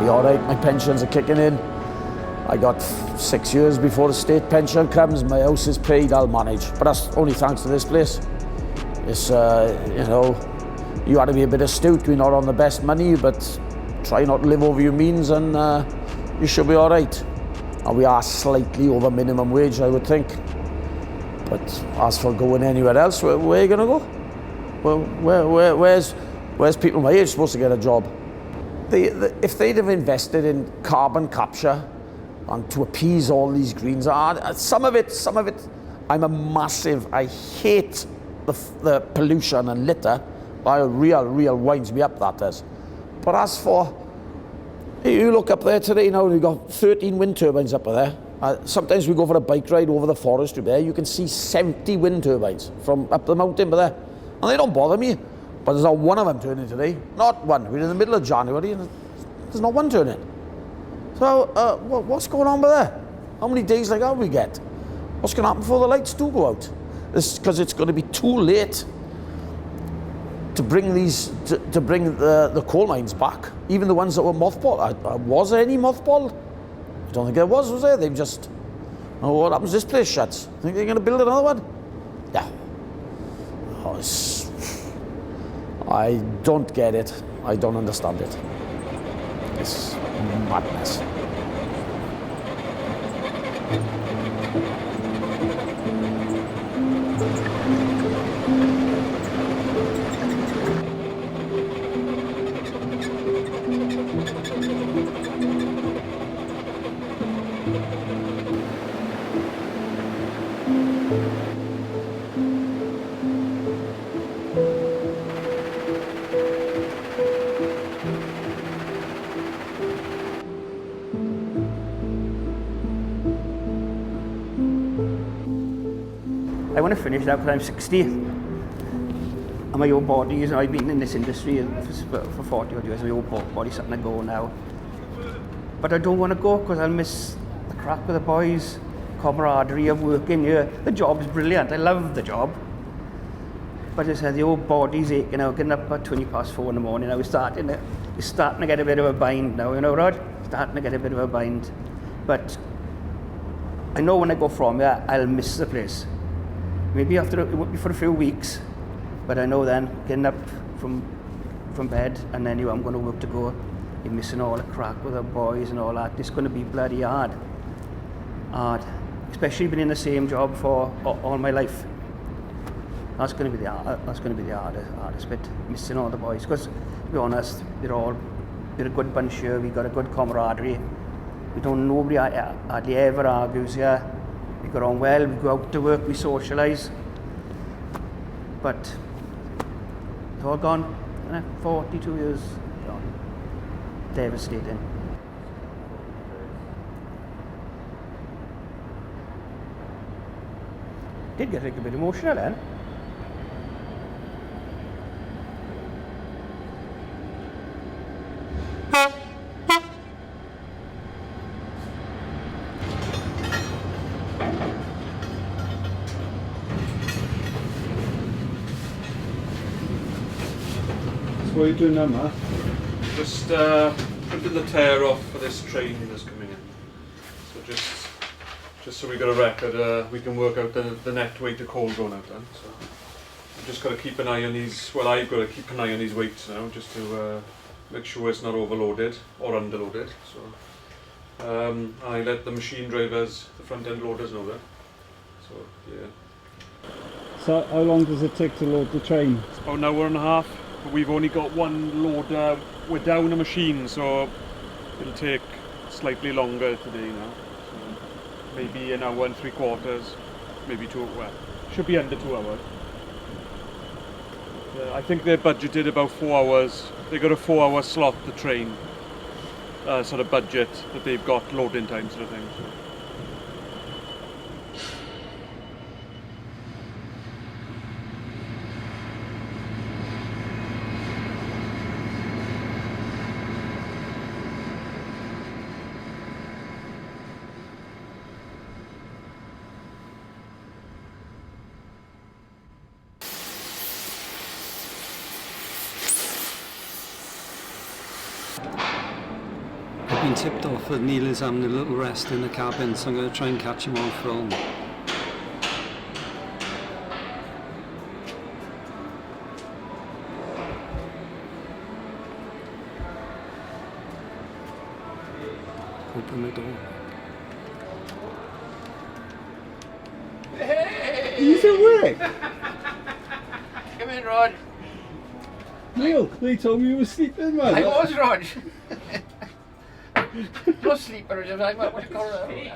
be all right. My pensions are kicking in. I got 6 years before the state pension comes. My house is paid, I'll manage. But that's only thanks to this place. It's, you know, you had to be a bit astute. We're not on the best money, but try not to live over your means and you should be all right. And we are slightly over minimum wage, I would think. But as for going anywhere else, where are you going to go? Well, where's people my age supposed to get a job? If they'd have invested in carbon capture and to appease all these greens, some of it, I hate the pollution and litter. Real winds me up, that does. But as for, you look up there today now, we've got 13 wind turbines up there. Sometimes we go for a bike ride over the forest there, you can see 70 wind turbines from up the mountain there. And they don't bother me. But there's not one of them turning today. Not one. We're in the middle of January and there's not one turning. So what's going on with there? How many days like that we get? What's going to happen before the lights do go out? Because it's going to be too late to bring the coal mines back. Even the ones that were mothballed. Was there any mothballed? I don't think there was there? They've just, oh, what happens if this place shuts? Think they're going to build another one? Yeah. Oh, I don't get it. I don't understand it. It's madness. I want to finish now because I'm 60 and my old body is, I've been in this industry for 40 odd years, my old body's starting to go now. But I don't want to go because I'll miss the crack with the boys, camaraderie of working here. The job's brilliant, I love the job. But as I said, the old body's aching out, getting up at 4:20 in the morning. It's starting to get a bit of a bind now, you know, Rod? Starting to get a bit of a bind. But I know when I go from here, I'll miss the place. Maybe it won't be for a few weeks, but I know then, getting up from bed and then I'm going to work to go, you're missing all the crack with the boys and all that. It's going to be bloody hard. Especially been in the same job for all my life. That's going to be the hardest bit, missing all the boys. Because, to be honest, we're a good bunch here, we've got a good camaraderie. Nobody hardly ever argues here. We get on well, we go out to work, we socialise. But it's all gone. 42 years gone. Devastating. Did get a bit emotional then. What are you doing now, Matt? Just putting the tear off for this train that's coming in. So just so we got a record, we can work out the net weight of coal going out then. So I've just got to keep an eye on these. Well, I've got to keep an eye on these weights now, just to make sure it's not overloaded or underloaded. So I let the machine drivers, the front end loaders, know that. So yeah. So how long does it take to load the train? It's about an hour and a half. But we've only got one loader. We're down a machine, so it'll take slightly longer today now. So maybe an hour and 3/4, maybe 2. Well, should be under 2 hours. I think they're budgeted about 4 hours. They got a 4-hour slot, the train sort of budget that they've got loading time sort of thing. So. been tipped off that Neil is having a little rest in the cabin, so I'm going to try and catch him on film. Open the door. He's awake! Come in, Rod. Neil, they told me you were sleeping, man. I was, Rod. No sleeper, I'm what do you call it?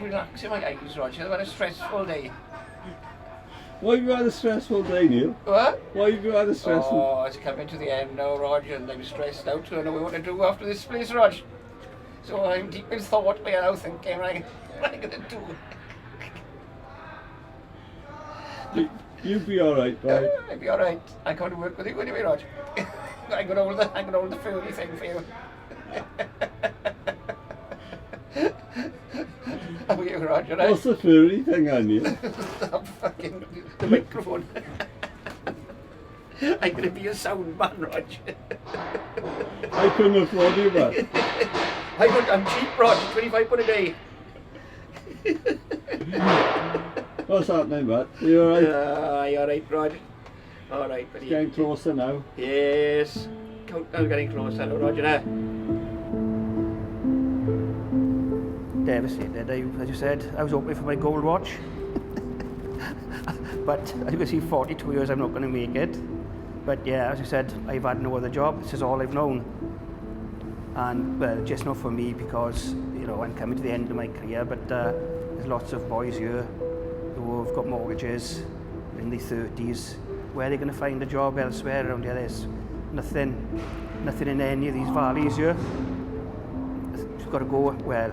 Relaxing my eyes, Rod. I've had a stressful day. Why have you had a stressful day, Neil? What? Why have you had a stressful... Oh, it's coming to the end now, Rod, and I'm stressed out, so I don't know what to do after this place, Rod. So I'm deep in thought, but now thinking, what am I going to do? You'll be alright, boy. I'll be alright. I come to work with you anyway, Rod. I'm going to hold the furry thing for you. How are you, Rod? You right? What's the furry thing on you? I'm fucking the microphone. I'm going to be a sound man, Rod. I couldn't afford you, man. I'm cheap, Rod. £25 a day. What's happening, Matt? You alright? You alright, Rod? Alright, buddy. Getting closer now. Yes. I'm getting closer now, Rod, you know. Devastated, as you said. I was hoping for my gold watch. But as you can see, 42 years I'm not going to make it. But yeah, as you said, I've had no other job. This is all I've known. And well, just not for me because, you know, I'm coming to the end of my career, but there's lots of boys here who have got mortgages in their 30s. Where are they going to find a job elsewhere around here? There's nothing in any of these valleys here. You've got to go, well,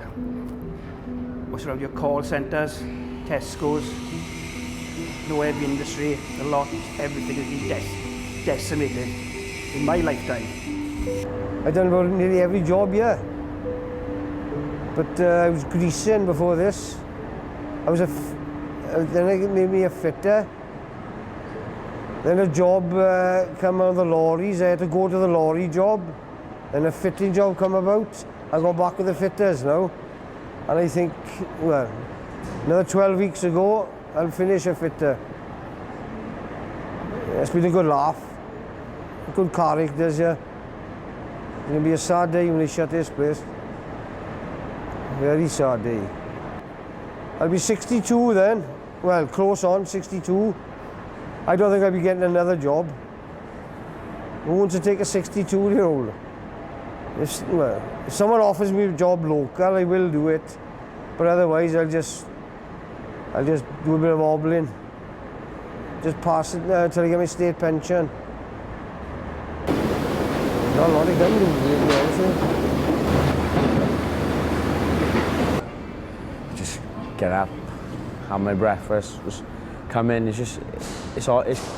what's around your call centres, Tesco's, no heavy industry, everything has been decimated in my lifetime. I've done about nearly every job here. But I was greasing before this. Then they made me a fitter. Then a job come out of the lorries. I had to go to the lorry job. Then a fitting job come about. I got back with the fitters now. And I think, well, another 12 weeks ago, I'll finish a fitter. It's been a good laugh. Good characters here. It's going to be a sad day when they shut this place. Very sad day. I'll be 62 then. Well, close on, 62. I don't think I'll be getting another job. Who wants to take a 62-year-old? If someone offers me a job local, I will do it. But otherwise, I'll just do a bit of hobbling. Just pass it till I get my state pension. Not a lot of them do, Just get up, have my breakfast, just come in. It's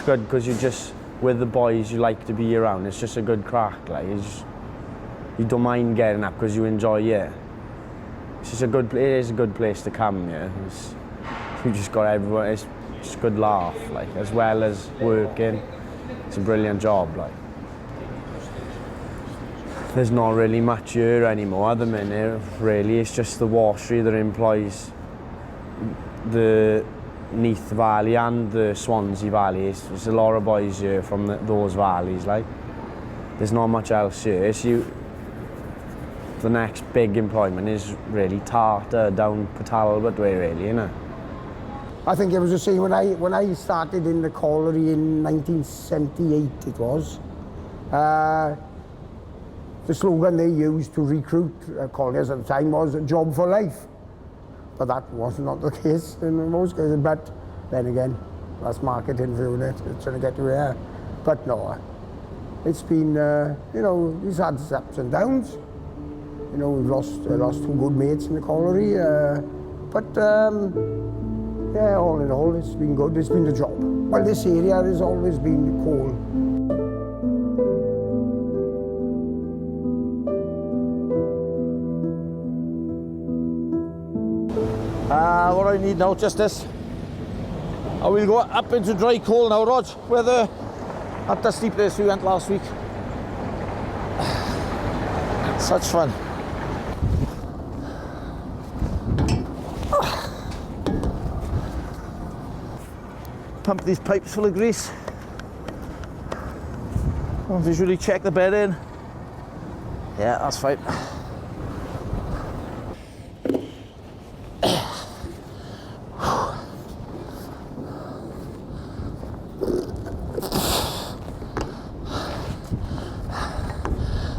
good because you just with the boys you like to be around. It's just a good crack. Like you don't mind getting up because you enjoy it. It's just it is a good place to come. Yeah, you just got everyone. It's just a good laugh. Like as well as working, it's a brilliant job. Like. There's not really much here anymore at the minute, really. It's just the washery that employs the Nant Valley and the Swansea Valley. There's a lot of boys here from those valleys, like. There's not much else here. The next big employment is really Tartar down Talbot way, really, you know. I think it was the same when I started in the colliery in 1978, it was. The slogan they used to recruit colliers at the time was "job for life," but that was not the case in most cases. But then again, that's marketing for it. It's trying to get you here. But no, it's been you know, we've had ups and downs. You know, we've lost two good mates in the colliery, but yeah, all in all, it's been good. It's been the job. Well, this area has always been coal. What I need now, just this. I will go up into dry coal now, Rog, where the at the steep place we went last week. Such fun. pump these pipes full of grease. I'll visually check the bed in. Yeah, that's fine.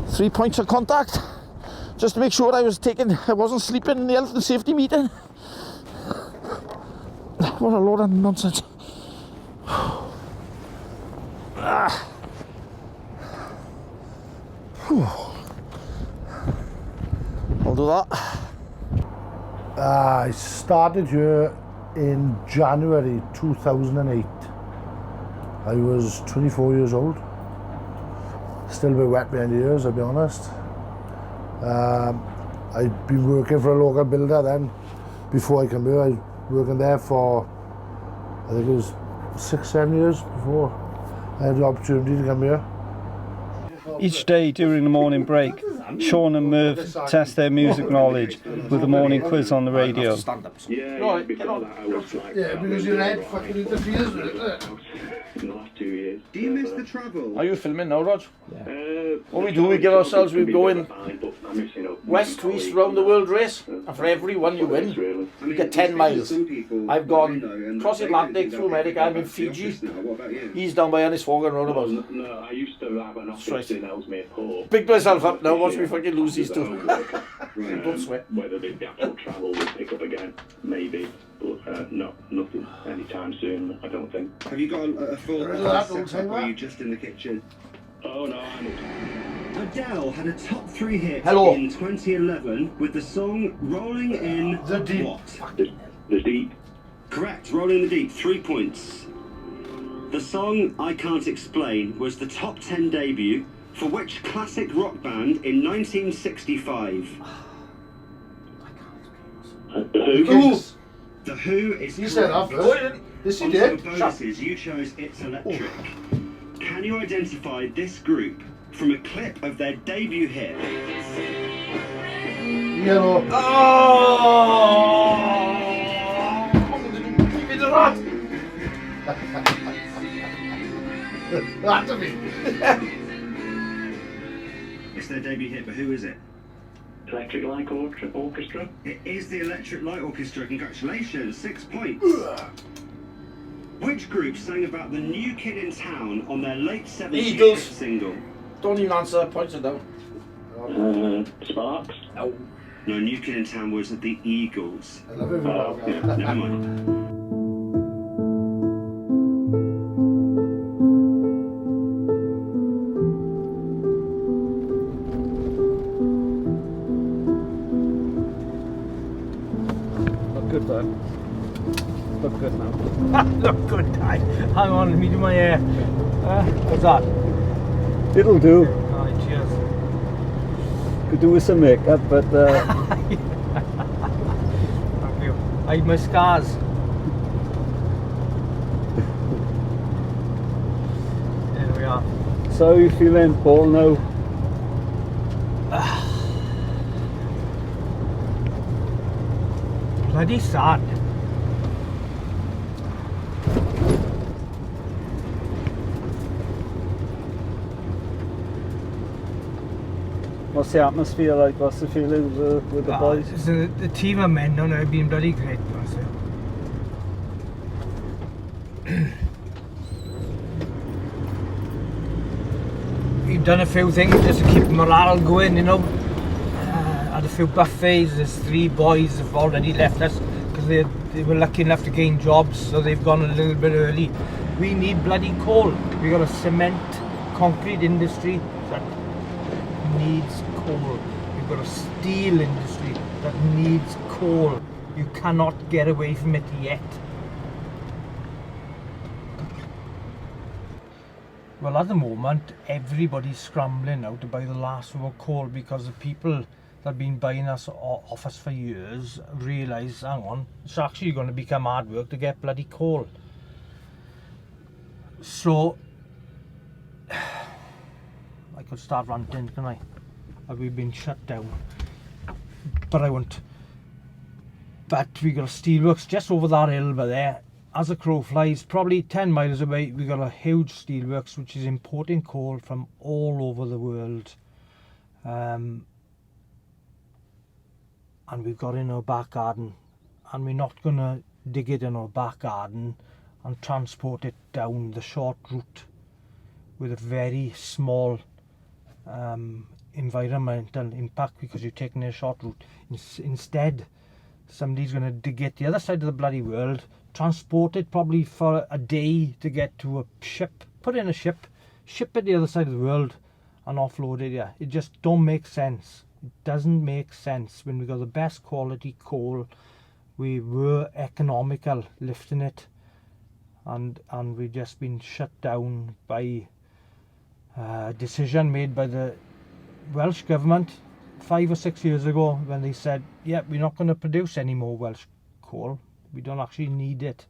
Three points of contact, just to make sure I wasn't sleeping in the health and safety meeting. What a load of nonsense. I'll do that. I started here in January 2008. I was 24 years old. Still a bit wet behind the ears, I'll be honest. I'd been working for a local builder then. Before I came here, I was working there for, I think it was 6-7 years before I had the opportunity to come here. Each day during the morning break, Sean and Merv test their music knowledge with the morning quiz on the radio. Yeah, because your head fucking interferes with it. In the last 2 years. Do you miss the travel? Are you filming now, Rog? Yeah. What we do, we give ourselves, we go in west to east round the world race, and for every one you win, you get 10 miles. I've gone across the Atlantic, through America, I'm in Fiji. He's down by Ennisford and roundabout. No, I used to have an office in Ellesmere Port. Picked myself up now, watch me fucking lose these two. Don't sweat. Whether the actual travel will pick up again, maybe. But no, nothing anytime soon, I don't think. Have you got a full setup, or are you just in the kitchen? Oh no, I'm... Adele had a top 3 hit Hello. in 2011 with the song Rolling in The Deep. What? The Deep. Correct, Rolling in the Deep, 3 points. The song I Can't Explain was the top 10 debut for which classic rock band in 1965? The Who? The Who is You said that correct. first. Yes, you On to did. the bonuses, you chose It's Electric. Can you identify this group from a clip of their debut hit? Yellow. Oh! Give me the rat! That to me. It's their debut hit, but who is it? Electric Light Orchestra. It is the Electric Light Orchestra. Congratulations, 6 points. Which group sang about the new kid in town on their late 70s Eagles. hit single? Don't even answer, points it down. Sparks. No. No, New Kid in Town was the Eagles. I love it. Never mind. Look good though. Look good now. Look good, Dad. Hang on, let me do my hair. What's that? It'll do. Alright, cheers. Could do with some makeup, but Thank you. I hide my scars. There we are. so how you feeling, Paul, now? Bloody sad. What's the atmosphere like? What's the feeling with the boys? So the team of men now have been bloody great, honestly. We've done a few things just to keep morale going, you know. Had a few buffets. There's 3 boys have already left us because they were lucky enough to gain jobs, so they've gone a little bit early. We need bloody coal. We got a cement, concrete industry that needs coal. We've got a steel industry that needs coal. You cannot get away from it yet. Well, at the moment, everybody's scrambling now to buy the last of our coal because the people that have been buying us off us for years realise, hang on, it's actually going to become hard work to get bloody coal. So, I could start ranting, can I? We've been shut down. But I won't. But we got a steelworks just over that hill by there. as a crow flies, probably 10 miles away, we've got a huge steelworks which is importing coal from all over the world. And we've got it in our back garden, and we're not going to dig it in our back garden and transport it down the short route with a very small environmental impact, because you're taking a short route. Instead, somebody's going to dig it the other side of the bloody world, transport it probably for a day to get to a ship, put it in a ship, ship it the other side of the world and offload it here. It just don't make sense. It doesn't make sense. When we got the best quality coal, we were economical lifting it, and we've just been shut down by a decision made by the Welsh government 5 or 6 years ago, when they said, yeah, we're not going to produce any more Welsh coal. We don't actually need it.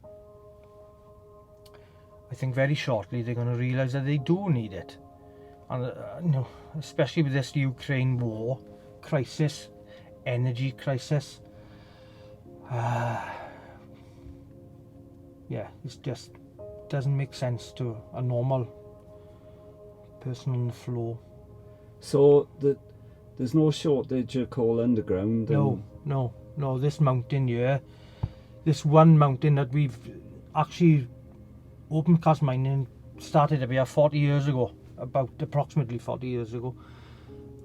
I think very shortly they're going to realise that they do need it. And you know, especially with this Ukraine war crisis, energy crisis. Yeah, it just doesn't make sense to a normal person on the floor. So there's no shortage of coal underground? No, this mountain here, this one mountain that we've actually open cast mining started up here 40 years ago, about approximately 40 years ago,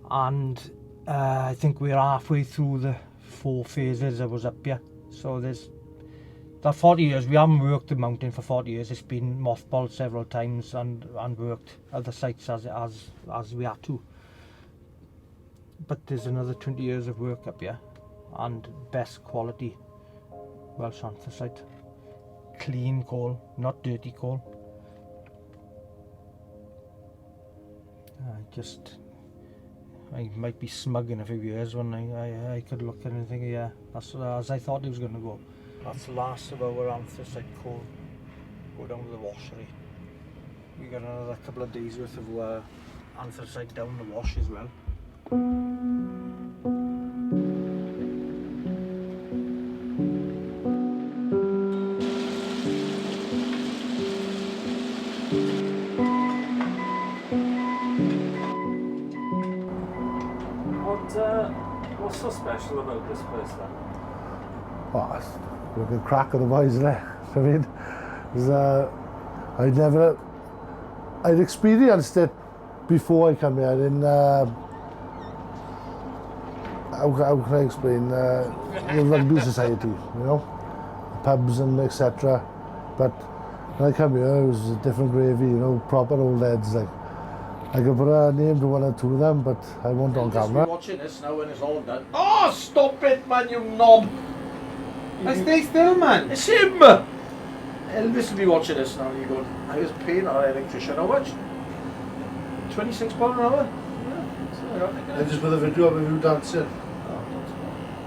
and I think we're halfway through the 4 phases that was up here. So there's that 40 years, we haven't worked the mountain for 40 years. It's been mothballed several times and worked other sites as we had to. But there's another 20 years of work up here, and best quality Welsh anthracite, clean coal, not dirty coal. I might be smug in a few years when I could look at it and think, yeah, that's as I thought it was going to go. That's the last of our anthracite coal. Go down to the washery. We got another couple of days worth of anthracite down the wash as well. What's so special about this place then? Oh, it's like a crack of the boys there. I mean, I'd experienced it before I come here in, how can I explain, the rugby society, you know, pubs and etc. But when I come here, it was a different gravy, you know, proper old heads. Like, I could put a name to 1 or 2 of them, but I won't on camera. Watching this now when it's all done. Oh, stop it, man, you knob! I stay still, man. It's him! Elvis will be watching this now, and you're going, I was paying our electrician how much? £26 an hour? Yeah, I just put a video of you dancing.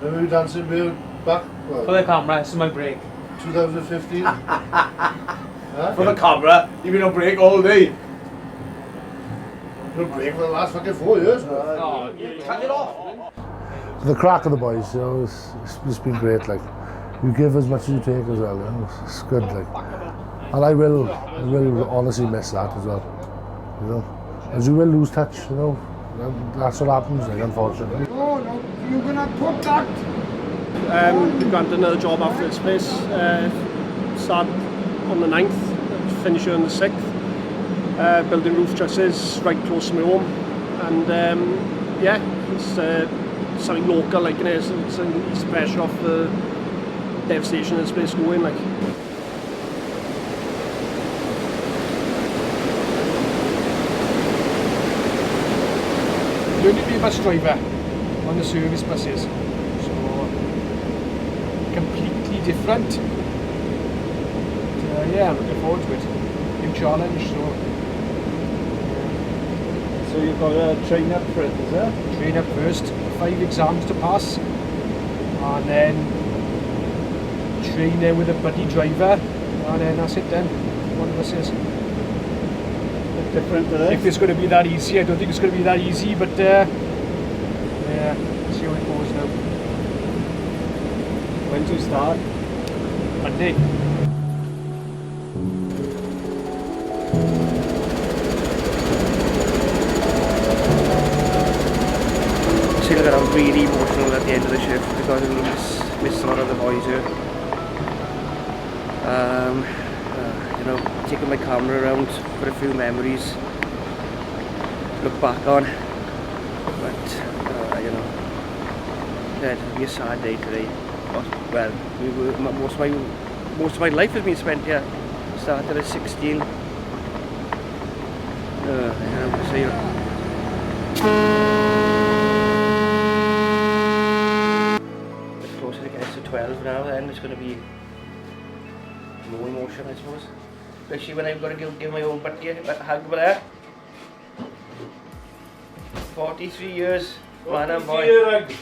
Remember you dancing way back? Well, For the camera, this is my break. 2015. Huh? For the camera, you've been on break all day. No break for the last fucking 4 years. Cut it off. The crack of the boys, you know, it's been great. Like, you give as much as you take as well. You know, it's good. Like, and I will honestly miss that as well. You know, as you will lose touch. You know, that's what happens. Like, unfortunately. Oh no, you're gonna put that. We've got another job after this place. Start on the 9th, finish on the 6th. Building roof trusses right close to my home, and yeah, it's something local, like, you know, it's an easy pressure off the devastation this place going, like. Learning to be a bus driver on the service buses, so completely different. Yeah, I'm looking forward to it. New challenge, So you've got to train up for it, is there? Train up first, 5 exams to pass, and then train there with a buddy driver, and then that's it then. One of us is. Different today? If it's going to be that easy, I don't think it's going to be that easy, but yeah, see how it goes now. When do you start? Monday. I got really emotional at the end of the shift because I miss a lot of the boys here. You know, taking my camera around for a few memories to look back on. But you know, yeah, it'll be a sad day today. Well, most of my life has been spent here. Started at 16. You know, so you know. It's closer it gets to 12 now, then it's going to be more emotion, I suppose. Especially when I've got to give my own buddy a hug with her. 43 years, man and boy. 43-year hug.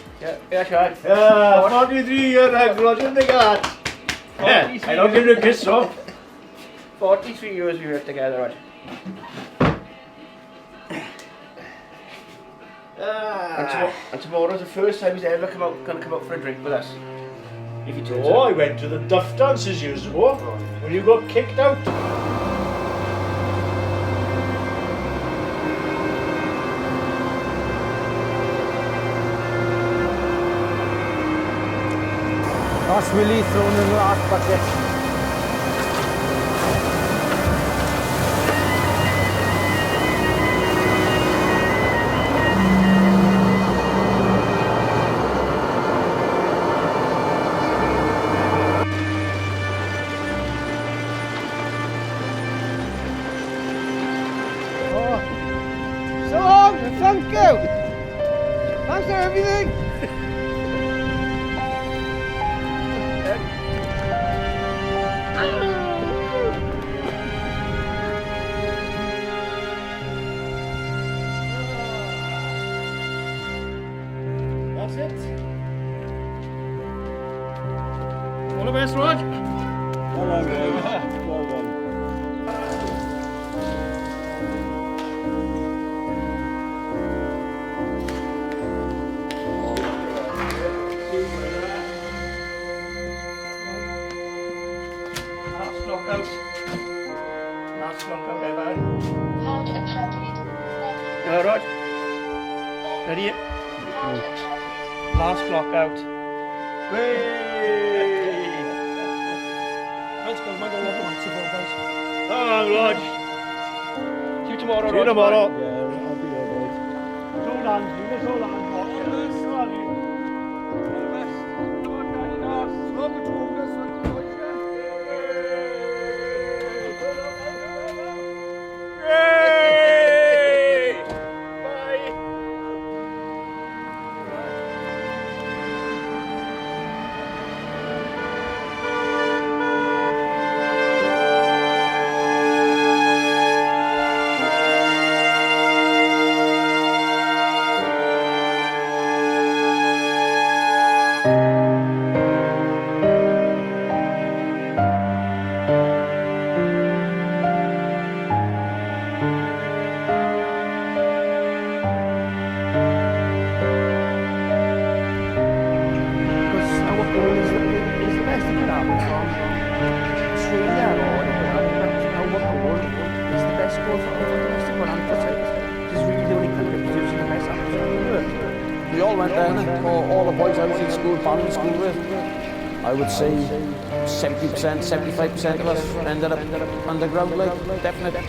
Yeah, Shag. 43-year hug, Roger the God. I don't give you a kiss, so. 43 years we worked together, Rod. And tomorrow's the first time he's ever going to come out for a drink with us. If he turns Oh, up. I went to the duff dances years ago when you got kicked out. That's Willie thrown in the last bucket. So long, thank you. Thanks for everything. That's it. All the best, Rod. Well done, guys. Well done. Last knockout ever. Rod. Ready? Last knockout. Let's go, man. So long, Rog. See you tomorrow, See you Rod. tomorrow. Yeah, I'll be alright. So long, you were so long. We all went there, all the boys I was in school, primary school with. I would say 70%, 75% of us ended up underground, like, definitely.